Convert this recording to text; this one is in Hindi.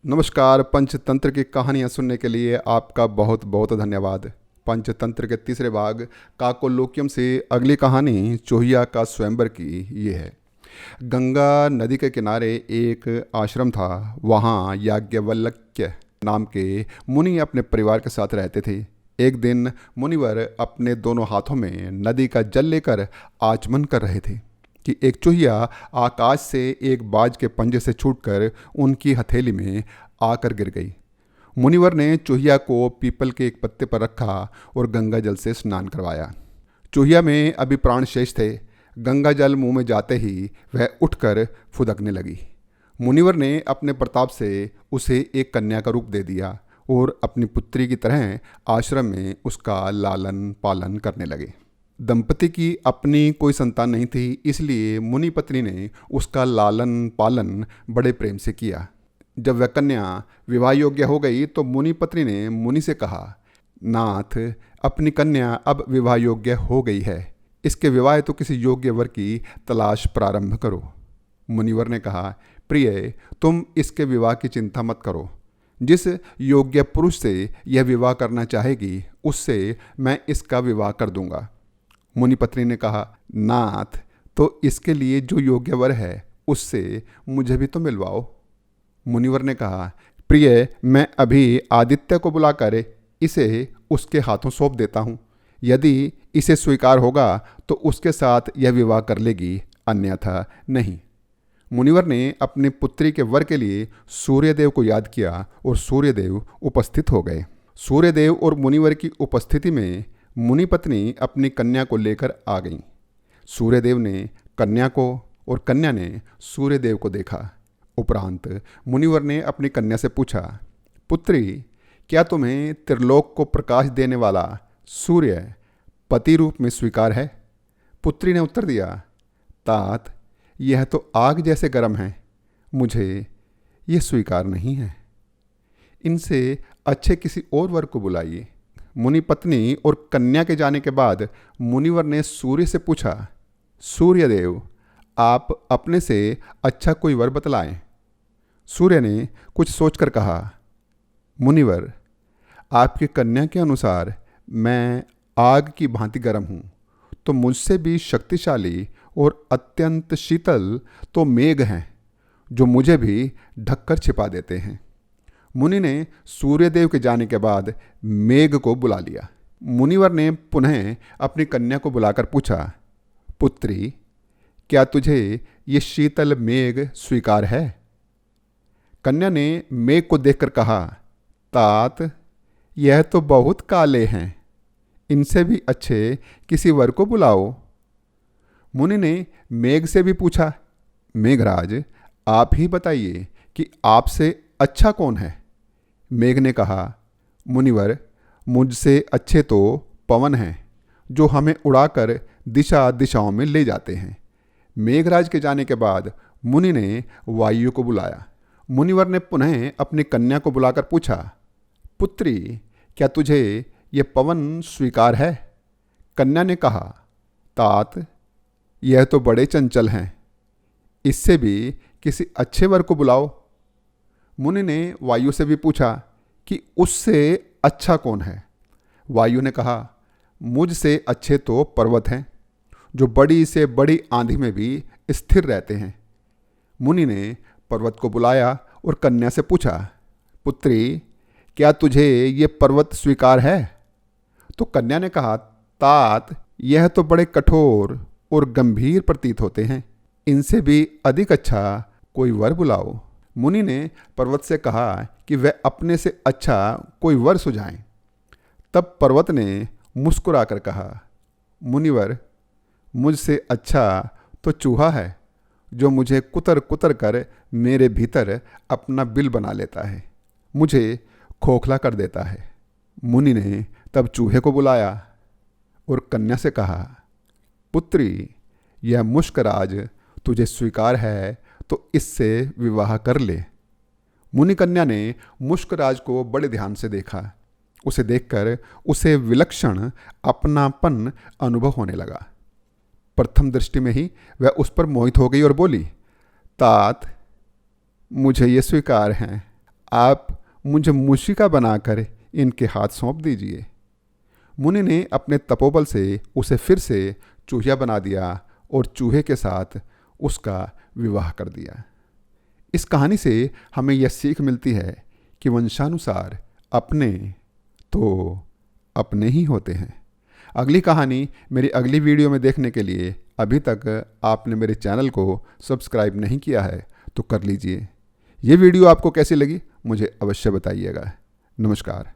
नमस्कार। पंचतंत्र की कहानियाँ सुनने के लिए आपका बहुत बहुत धन्यवाद। पंचतंत्र के तीसरे भाग काकोलोक्यम से अगली कहानी चोहिया का स्वयंवर की ये है। गंगा नदी के किनारे एक आश्रम था। वहाँ याज्ञवल्क्य नाम के मुनि अपने परिवार के साथ रहते थे। एक दिन मुनिवर अपने दोनों हाथों में नदी का जल लेकर आचमन कर रहे थे कि एक चूहिया आकाश से एक बाज के पंजे से छूटकर उनकी हथेली में आकर गिर गई। मुनिवर ने चूहिया को पीपल के एक पत्ते पर रखा और गंगा जल से स्नान करवाया। चूहिया में अभी प्राण शेष थे। गंगा जल मुंह में जाते ही वह उठकर फुदकने लगी। मुनिवर ने अपने प्रताप से उसे एक कन्या का रूप दे दिया और अपनी पुत्री की तरह आश्रम में उसका लालन पालन करने लगे। दंपति की अपनी कोई संतान नहीं थी, इसलिए मुनि पत्नी ने उसका लालन पालन बड़े प्रेम से किया। जब वह कन्या विवाह योग्य हो गई तो मुनि पत्नी ने मुनि से कहा, नाथ, अपनी कन्या अब विवाह योग्य हो गई है, इसके विवाह तो किसी योग्य वर की तलाश प्रारंभ करो। मुनिवर ने कहा, प्रिय, तुम इसके विवाह की चिंता मत करो। जिस योग्य पुरुष से यह विवाह करना चाहेगी उससे मैं इसका विवाह कर दूंगा। मुनि पत्नी ने कहा, नाथ, तो इसके लिए जो योग्य वर है उससे मुझे भी तो मिलवाओ। मुनिवर ने कहा, प्रिय, मैं अभी आदित्य को बुलाकर इसे उसके हाथों सौंप देता हूँ। यदि इसे स्वीकार होगा तो उसके साथ यह विवाह कर लेगी, अन्यथा नहीं। मुनिवर ने अपनी पुत्री के वर के लिए सूर्यदेव को याद किया और सूर्यदेव उपस्थित हो गए। सूर्यदेव और मुनिवर की उपस्थिति में मुनि पत्नी अपनी कन्या को लेकर आ गई। सूर्यदेव ने कन्या को और कन्या ने सूर्यदेव को देखा। उपरांत मुनिवर ने अपनी कन्या से पूछा, पुत्री, क्या तुम्हें त्रिलोक को प्रकाश देने वाला सूर्य पति रूप में स्वीकार है? पुत्री ने उत्तर दिया, तात, यह तो आग जैसे गर्म है, मुझे यह स्वीकार नहीं है। इनसे अच्छे किसी और वर को बुलाइए। मुनि पत्नी और कन्या के जाने के बाद मुनिवर ने सूर्य से पूछा, सूर्यदेव, आप अपने से अच्छा कोई वर बतलाएं। सूर्य ने कुछ सोचकर कहा, मुनिवर, आपकी कन्या के अनुसार मैं आग की भांति गर्म हूँ, तो मुझसे भी शक्तिशाली और अत्यंत शीतल तो मेघ हैं, जो मुझे भी ढककर छिपा देते हैं। मुनि ने सूर्यदेव के जाने के बाद मेघ को बुला लिया। मुनिवर ने पुनः अपनी कन्या को बुलाकर पूछा, पुत्री, क्या तुझे ये शीतल मेघ स्वीकार है? कन्या ने मेघ को देखकर कहा, तात, यह तो बहुत काले हैं, इनसे भी अच्छे किसी वर को बुलाओ। मुनि ने मेघ से भी पूछा, मेघराज, आप ही बताइए कि आपसे अच्छा कौन है? मेघ ने कहा, मुनिवर, मुझसे अच्छे तो पवन हैं, जो हमें उड़ाकर दिशा दिशाओं में ले जाते हैं। मेघराज के जाने के बाद मुनि ने वायु को बुलाया। मुनिवर ने पुनः अपनी कन्या को बुलाकर पूछा, पुत्री, क्या तुझे ये पवन स्वीकार है? कन्या ने कहा, तात, यह तो बड़े चंचल हैं, इससे भी किसी अच्छे वर को बुलाओ। मुनि ने वायु से भी पूछा कि उससे अच्छा कौन है? वायु ने कहा, मुझसे अच्छे तो पर्वत हैं, जो बड़ी से बड़ी आंधी में भी स्थिर रहते हैं। मुनि ने पर्वत को बुलाया और कन्या से पूछा, पुत्री, क्या तुझे ये पर्वत स्वीकार है? तो कन्या ने कहा, तात, यह तो बड़े कठोर और गंभीर प्रतीत होते हैं, इनसे भी अधिक अच्छा कोई वर बुलाओ। मुनि ने पर्वत से कहा कि वह अपने से अच्छा कोई वर सुझाएं। तब पर्वत ने मुस्कुराकर कहा, मुनिवर, मुझसे अच्छा तो चूहा है, जो मुझे कुतर कुतर कर मेरे भीतर अपना बिल बना लेता है, मुझे खोखला कर देता है। मुनि ने तब चूहे को बुलाया और कन्या से कहा, पुत्री, यह मुष्कराज तुझे स्वीकार है तो इससे विवाह कर ले। मुनि कन्या ने मुष्कराज को बड़े ध्यान से देखा। उसे देखकर उसे विलक्षण अपनापन अनुभव होने लगा। प्रथम दृष्टि में ही वह उस पर मोहित हो गई और बोली, तात, मुझे ये स्वीकार हैं, आप मुझे मूषिका बनाकर इनके हाथ सौंप दीजिए। मुनि ने अपने तपोबल से उसे फिर से चूहिया बना दिया और चूहे के साथ उसका विवाह कर दिया। इस कहानी से हमें यह सीख मिलती है कि वंशानुसार अपने तो अपने ही होते हैं। अगली कहानी मेरी अगली वीडियो में देखने के लिए अभी तक आपने मेरे चैनल को सब्सक्राइब नहीं किया है तो कर लीजिए। ये वीडियो आपको कैसी लगी मुझे अवश्य बताइएगा। नमस्कार।